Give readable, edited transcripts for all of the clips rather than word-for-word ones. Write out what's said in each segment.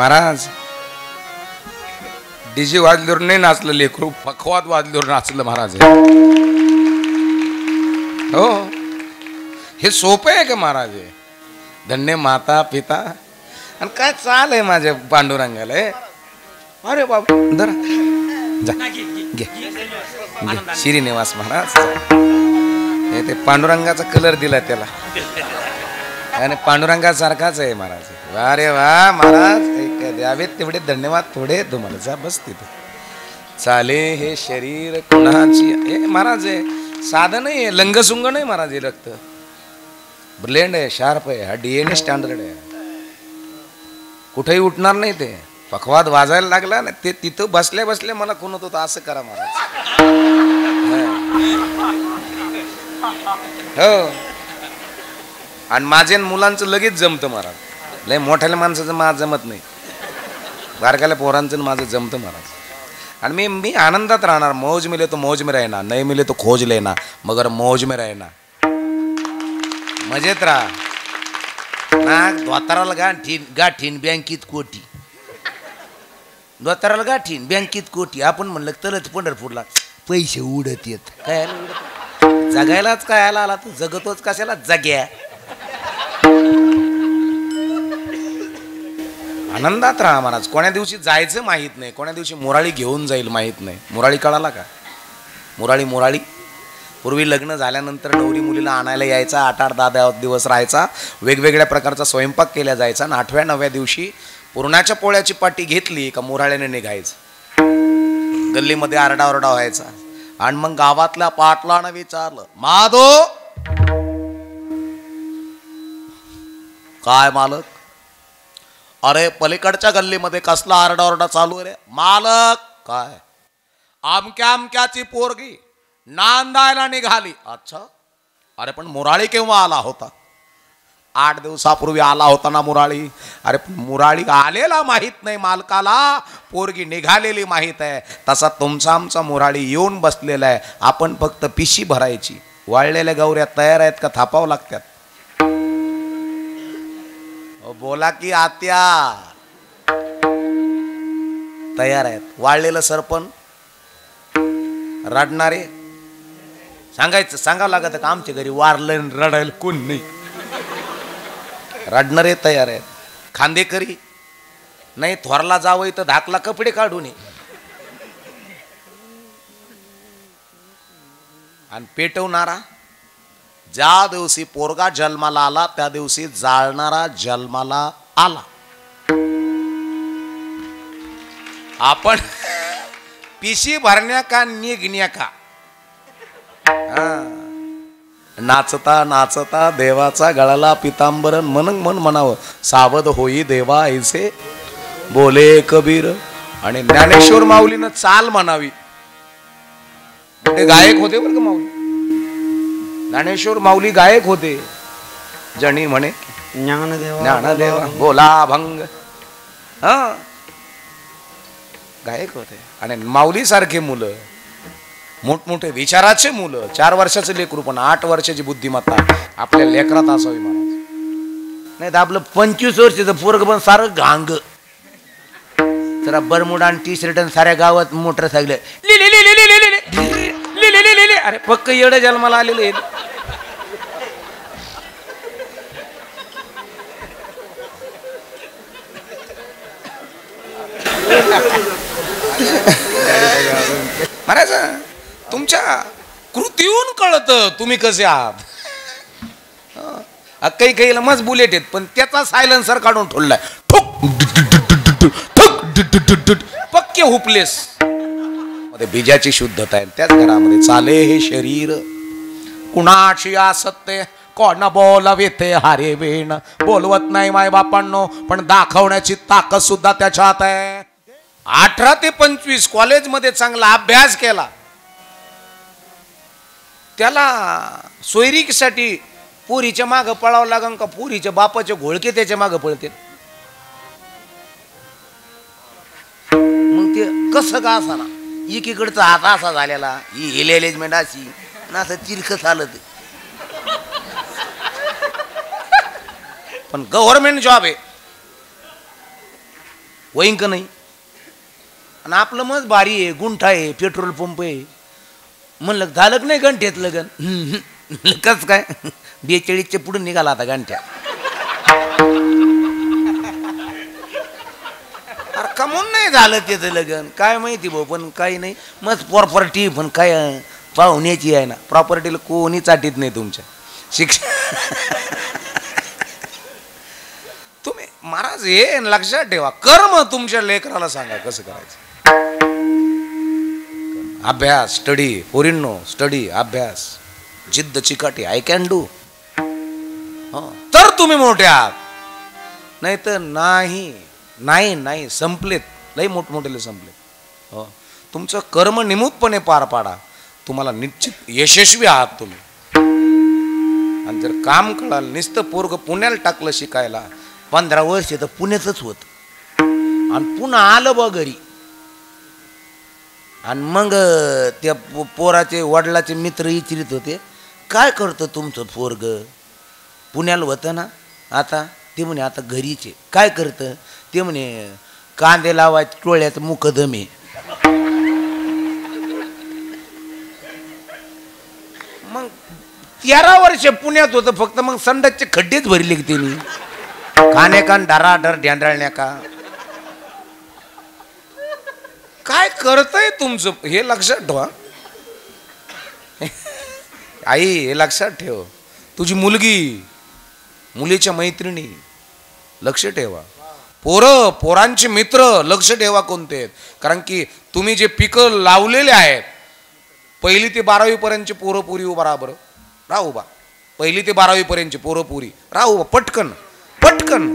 Maharaj DJ वाजल्यावर नाही नाचलं लेकरू, पखवाद वाजल्यावर नाचलं महाराज. हो हे सोपं आहे का महाराज? धन्य माता पिता आणि काय चाल आहे माझ्या पांडुरंगाला. अरे बाबा दर जा घे श्रीनिवास महाराज. हे ते पांडुरंगाचा कलर दिला त्याला आणि पांडुरंगासारखाच आहे महाराज. अरे वा महाराज द्यावेत तेवढे धन्यवाद थोडे तुम्हाला. जा बस तिथे. चाले हे शरीर कुणाची हे महाराज आहे, साधं नाही आहे, लंगसुंग नाही महाराज. हे रक्त ब्लेंड आहे, शार्प आहे, हा DNA स्टँडर्ड आहे, कुठेही उठणार नाही. ते पखवाद वाजायला लागला ना ते तिथं बसल्या बसल्या मला खुणत होतं असं करा महाराज. हो आणि माझ्या मुलांचं लगेच जमतं महाराज. लय मोठ्याल्या माणसाचं माझं जमत नाही, बारकाल्या पोरांचं माझं जमतं महाराज. आणि मी आनंदात राहणार. मौज मिले तो मौज में रहना, नहीं मिले तो खोज लेना, मगर मौज में रहना. मजेत राहा ना. द्वाताराला गाठीन बँकीत कोटी, द्वाताराला गाठीन बँकीत कोटी. आपण म्हणलं तरच पंढरपूरला पैसे उडत येत. काय जगायलाच काय आला तू, जगतोच कशाला जग्या. आनंदात राहा महाराज. कोण्या दिवशी जायचं माहीत नाही, कोण्या दिवशी मुराळी घेऊन जाईल माहीत नाही. मुराळी कळाला का? मुराळी पूर्वी लग्न झाल्यानंतर नवरी मुलीला आणायला यायचा, 8-10 दिवस राहायचा, वेगवेगळ्या प्रकारचा स्वयंपाक केला जायचा आणि 8व्या-9व्या दिवशी पुरणाच्या पोळ्याची पाटी घेतली का मुराळ्याने निघायचं. गल्लीमध्ये आरडाओरडा व्हायचा आणि मग गावातल्या पाटलानं विचारलं, माधो काय मालक? अरे पलीकडच्या गल्लीमध्ये कसला आरडाओरडा चालू आहे रे? मालक काय? आमक्याची पोरगी नांदायला निघाली. अच्छा, अरे पण मुराळी केव्हा आला होता? 8 दिवसापूर्वी आला होता ना मुराळी. अरे पण मुराळी आलेला माहित नाही मालकाला, पोरगी निघालेली माहित आहे. तसा तुमचा आमचा मुराळी येऊन बसलेला आहे, आपण फक्त पिशी भरायची. वाळलेल्या गौऱ्या तयार आहेत का थापावं लागतात? बोला की आत्या तयार आहेत. वाळलेलं सरपण रडणारे सांगावं लागत का आमच्या घरी वारलं रडायला कोण नाही. रडणारे तयार आहेत. खांदेकरी नाही थोरला जावं तर धाकला कपडे काढून आणि पेटवणारा. ज्या दिवशी पोरगा जन्माला आला त्या दिवशी जाळणारा जन्माला आला. आपण पिशी भरण्या का निघण्या का नाचता नाचता देवाचा गळाला पितांबरन मन म्हणावं, सावध होई देवा ऐसे बोले कबीर. आणि ज्ञानेश्वर माऊलीनं चाल म्हणावी. ते गायक होते बरं का माऊली. ज्ञानेश्वर माऊली गायक होते. जणी म्हणे ज्ञानदेवा बोला भंग. हा गायक होते. आणि माऊली सारखे मुलं, मोठमोठे विचाराचे मुलं, 4 वर्षाचे लेकरू पण 8 वर्षाची बुद्धिमत्ता आपल्या लेकरात असावी महाराज. नाही तर आपलं 25 वर्षाचं पोरग पण सारं घांग. जरा बरमुडा आणि टी-शर्ट साऱ्या गावात मोटरसायकल अरे पक्क एवढं जन्माला आलेले. महाराज तुमच्या कृतीहून कळतं तुम्ही कसे आहात. काही मज बुलेट आहेत पण त्याचा सायलेन्सर काढून ठेवलाय. पक्के हुपलेस मध्ये बीजाची शुद्धता आहे. त्याच घरामध्ये चाले हे शरीर कुणाची असत्य कोण बोलावे ते हारे वेण. बोलवत नाही माय बापांनो पण दाखवण्याची ताकद सुद्धा त्याच्यात आहे. 18 ते 25 कॉलेजमध्ये चांगला अभ्यास केला, त्याला सोयरीसाठी पुरीच्या मागं पळावं लागन का पुरीच्या बापाचे घोळके त्याच्या मागं पळते. मग ते कसं का असा ना एकीकडचा हात असा झालेला, ही एलिजमेंट अशी असं चिरख झालं. ते पण गव्हर्नमेंट जॉब आहे वैंक नाही. आणि आपलं मग भारी आहे, गुंठा आहे, पेट्रोल पंप आहे. म्हणलं झालं नाही घंट्यात लगन. कस काय 42च्या पुढे निघाला आता घंट्या. अरे कमून नाही झालं त्याचं लगन काय माहिती भाऊ. पण काही नाही मग प्रॉपर्टी पण काय पाहुण्याची आहे ना. प्रॉपर्टीला कोणी चाटीत नाही तुमच्या. शिक्षण तुम्ही महाराज हे लक्षात ठेवा. कर्म तुमच्या लेकराला सांगा कसं करायचं. अभ्यास स्टडी पोरींनो स्टडी अभ्यास जिद्द चिकाटी आय कॅन डू. तर तुम्ही मोठे आहात. नाही तर नाही नाही नाही संपलेत. लई मोठमोठे संपलेत. हो तुमचं कर्म निमूटपणे पार पाडा. तुम्हाला निश्चित यशस्वी आहात तुम्ही. आणि जर काम कळाल नुसतं पोरग पुण्याला टाकलं शिकायला 15 वर्ष तर पुण्यातच होत. आणि पुन्हा आलं बा घरी. आणि मग त्या पोराचे वडिलाचे मित्र विचारित होते काय करतं तुमचं पोरग. पुण्याला होतं ना आता. ते म्हणे आता घरीचे. काय करतं ते म्हणे कांदे लावायचे टोळ्याचं मुकदम आहे. मग 13 वर्ष पुण्यात होतं फक्त. मग संडासचे खड्डेच भरले की त्यांनी. खाणे कान डराडर ढेंडाळण्या का काय करतय तुमचं हे लक्षात ठेवा. आई हे लक्षात ठेव. तुझी मुलगी मुलीच्या मैत्रिणी लक्ष ठेवा. पोरांचे मित्र लक्ष ठेवा कोणते आहेत. कारण की तुम्ही जे पिकं लावलेले आहेत 1ली ते 12वी पर्यंतचे पोरं पुरी उभा राहा बरं. राहा उभा. 1ली ते 12वी पर्यंतचे पोरं पुरी राहा उभा. पटकन पटकन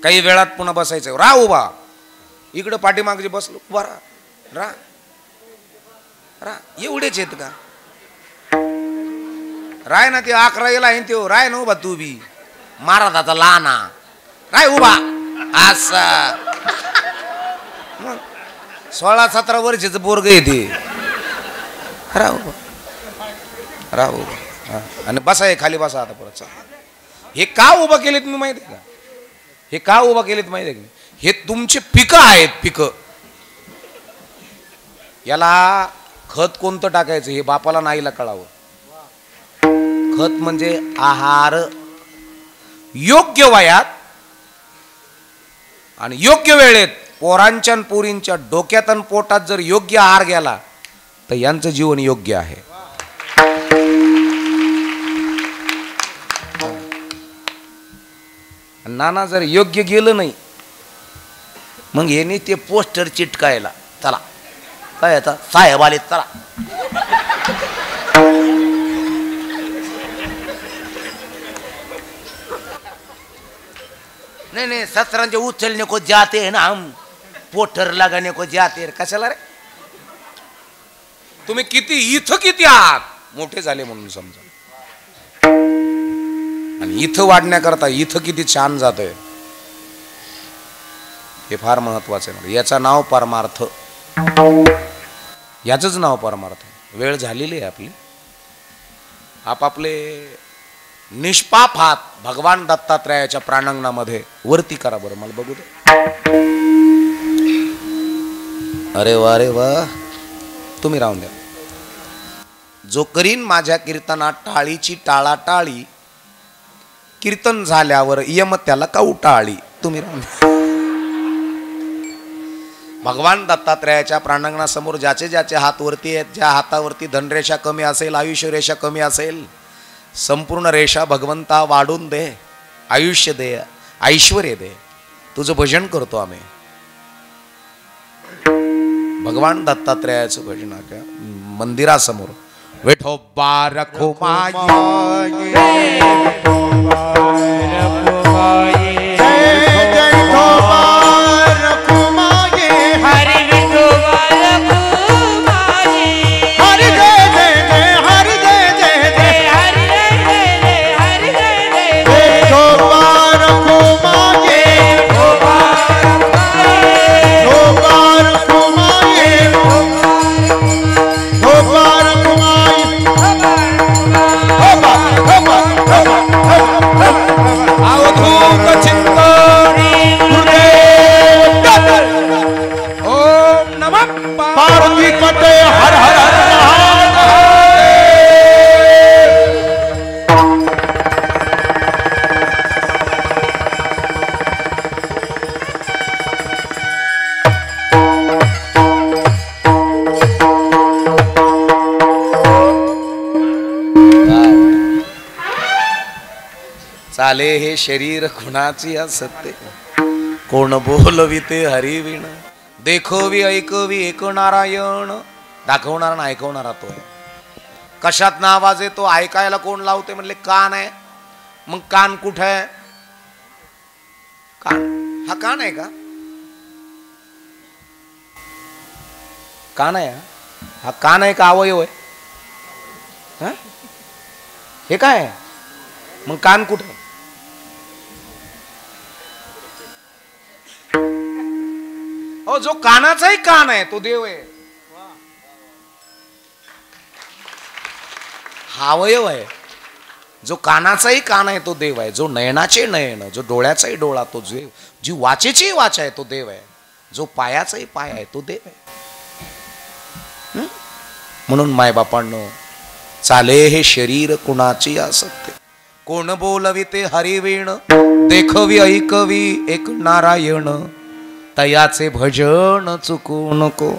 काही वेळात पुन्हा बसायचं. राहा उभा. इकडं पाठीमागचे बसलो उभा राहा. राहा एवढेच आहेत का. राय ना ते 11ला आहे ते राय ना उभा. तू बी महाराजाचा लहाना राय उभा. असा 16-17 वर्षाचं पोरग येते. राहा उभा. राहा उभा. आणि बसा खाली बसा आता परत. हे का उभं केलेत मी माहिती आहे का. हे का उभा केलेत माहिती आहे का. हे तुमचे पिकं आहेत. पिकं याला खत कोणतं टाकायचं हे बापाला नाईला कळावं. खत म्हणजे आहार योग्य वयात आणि योग्य वेळेत पोरांच्या आणि पोरींच्या डोक्यात आणि पोटात जर योग्य आहार गेला तर यांचं जीवन योग्य आहे. नाना जर योग्य गेलं नाही मग यांनी ते पोस्टर चिटकायला चला काय आता साहेब आले चला. नहीं नहीं ससरांचे उचलने को जाते हैं ना हम. पोस्टर लगाने को जाते. कशाला रे. तुम्ही किती इथं किती आहात मोठे झाले म्हणून समजा. आणि इथं वाढण्याकरता इथं किती छान जातंय हे फार महत्वाचं आहे. याचं नाव परमार्थ. याचंच नाव परमार्थ. वेळ झालेली आहे आपली. आपापले निष्पाप हात भगवान दत्तात्रयाच्या प्राणांगणामध्ये वरती करा बरं. मला बघू दे. अरे वा रे वा. तुम्ही राहून द्या. जो करीन माझ्या कीर्तनात टाळीची टाळाटाळी कीर्तन झाल्यावर यम त्याला काउटाळी. तुम्ही राहून द्या. भगवान दत्तात्रयाच्या प्राणांगणासमोर ज्याचे ज्याचे हात वरती आहेत. ज्या हातावरती धनरेषा कमी असेल आयुष्य रेषा कमी असेल संपूर्ण रेषा भगवंता वाढून दे. आयुष्य दे ऐश्वर्य दे. तुझं भजन करतो आम्ही. भगवान दत्तात्रयाचं भजन मंदिरासमोर विठोबा रखुमाई आओ धूप पार्वती पते हर हर चाले हे शरीर खुणाची असते, कोण बोलविते हरिविण. देखोवी ऐकवी एक नारायण. दाखवणार ना ऐकवणारा तो आहे. कशात ना आवाज येतो, ऐकायला कोण लावते म्हणले कान आहे. मग कान कुठे आहे? कान हा कान आहे का? कान आहे हा कान आहे का अवयव आहे? हा हे काय आहे? मग कान कुठे? हो जो कानाचाही कान आहे तो देव आहे. हा अवयव आहे. जो कानाचाही कान आहे तो देव आहे. जो नयनाचे नयन, जो डोळ्याचाही डोळा तो देव, जी वाचेची वाच आहे तो देव आहे. जो पायाचाही पाय आहे तो देव आहे. म्हणून मायबापांनो, चाले हे शरीर कुणाची असते, कोण बोलविते हरिवीण. देखवी ऐकवी एक नारायण. तयाचे भजन चुकू नको.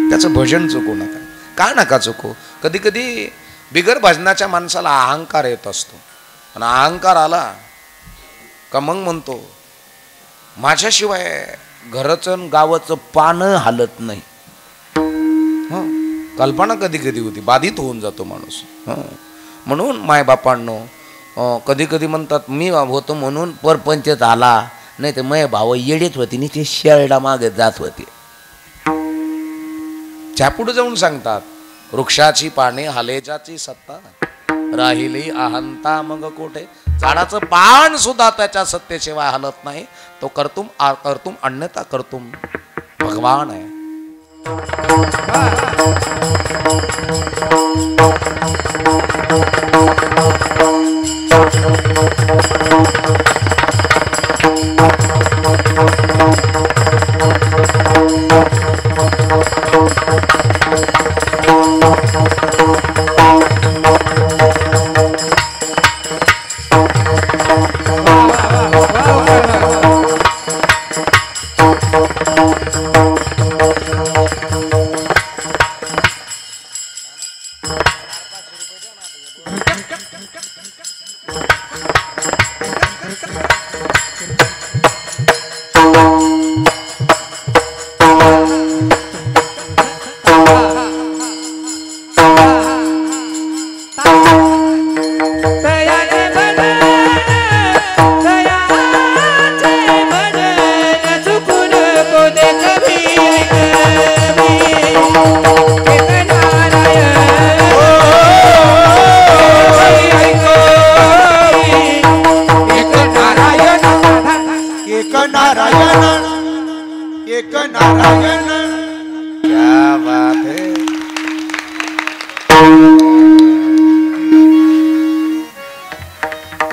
त्याचं भजन चुकू नका. का नका चुकू? कधी कधी बिगर भजनाच्या माणसाला अहंकार येत असतो. आणि अहंकार आला का मग म्हणतो माझ्याशिवाय घरचं गावाचं पान हालत नाही. कल्पना कधी कधी होती, बाधित होऊन जातो माणूस. म्हणून मायबापांनो कधी कधी म्हणतात मी होतो म्हणून परपंचात आला, नाही तर मय भाव येडेच होती नि ते शेरडा मागे जात होते. पुढे जाऊन सांगतात वृक्षाची पाने हालेजाची सत्ता, राहिली अहंता मग कोठे. झाडाचं पान सुद्धा त्याच्या सत्तेशिवाय हलत नाही. तो कर्तुम कर्तुम अन्यथा कर्तुम भगवान आहे.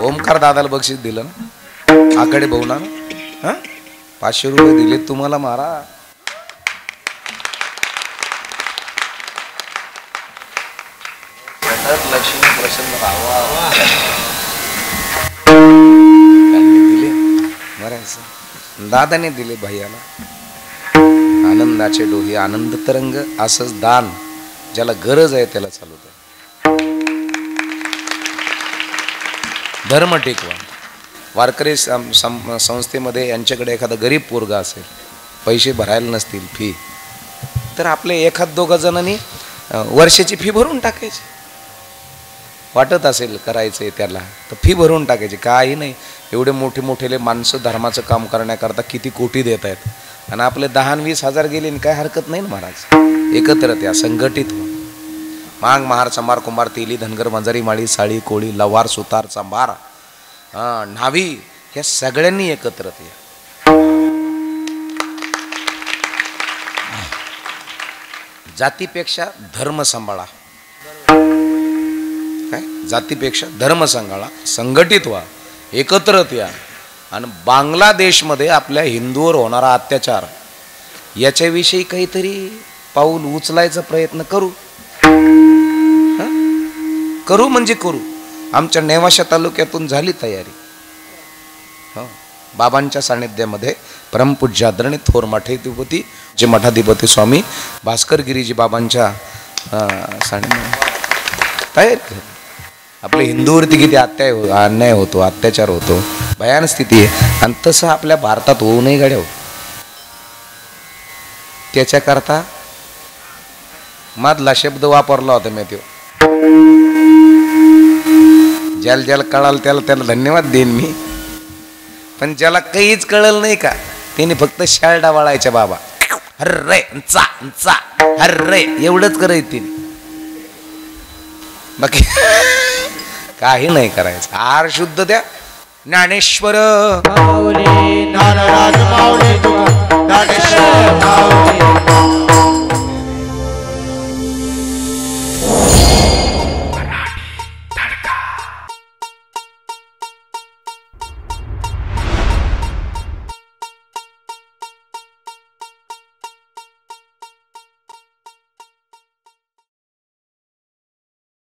ओमकार दादाला बक्षीस दिलं ना, आकडे भाऊना 500 रुपये दिले तुम्हाला मारा. लक्ष्मी प्रसन्न राहावा दिले बरं. दादाने दिले भैयाला आनंदाचे डोहे, आनंद तरंग. असंच दान ज्याला गरज आहे त्याला चालू द्या. धर्म टिकवा. वारकरी संस्थेमध्ये यांच्याकडे एखादा गरीब पोरगा असेल, पैसे भरायला नसतील फी, तर आपले एखाद दोघा जणांनी वर्षाची फी भरून टाकायची. वाटत असेल करायचंय त्याला तर फी भरून टाकायची. काही नाही, एवढे मोठे मोठेले माणसं धर्माचं काम करण्याकरता किती कोटी देत आहेत. आणि आपले 10-20 हजार गेले काय हरकत नाही ना महाराज. एकत्र त्या संघटित व्हा. मांग महार चंबार कुंभार तेली धनगर वंजारी माळी साळी कोळी लवार सुतार चंबार न्हावी ह्या सगळ्यांनी एकत्र या. जातीपेक्षा धर्म सांभाळा. काय जातीपेक्षा धर्म सांभाळा. संघटित व्हा, एकत्र या. आणि बांगलादेशमध्ये आपल्या हिंदूवर होणारा अत्याचार याच्याविषयी काहीतरी पाऊल उचलायचा प्रयत्न करू. करू म्हणजे करू. आमच्या नेवाशा तालुक्यातून झाली तयारी. बाबांच्या सानिध्यामध्ये परमपूज्य आदरणीय थोर मठाधिपती जे मठाधिपती स्वामी भास्कर गिरीजी बाबांच्या सानिध्यात तयारी. आपल्या हिंदूवरती किती अन्याय होतो, अत्याचार होतो, भयान स्थिती आहे. आणि तसं आपल्या भारतात होऊ नये गड्या. त्याच्याकरता मधला शब्द वापरला होता मी. तो ज्याला ज्याला कळाल त्याला त्याला धन्यवाद देईन मी. पण ज्याला काहीच कळलं नाही का त्याने फक्त शाळडा वाळायच्या बाबा हर्रे चा चा हर्रे एवढंच करायचं तिने. बाकी काही नाही करायचं. आर शुद्ध द्या. ज्ञानेश्वर माऊली ज्ञानराज माऊली ज्ञानेश्वर माऊली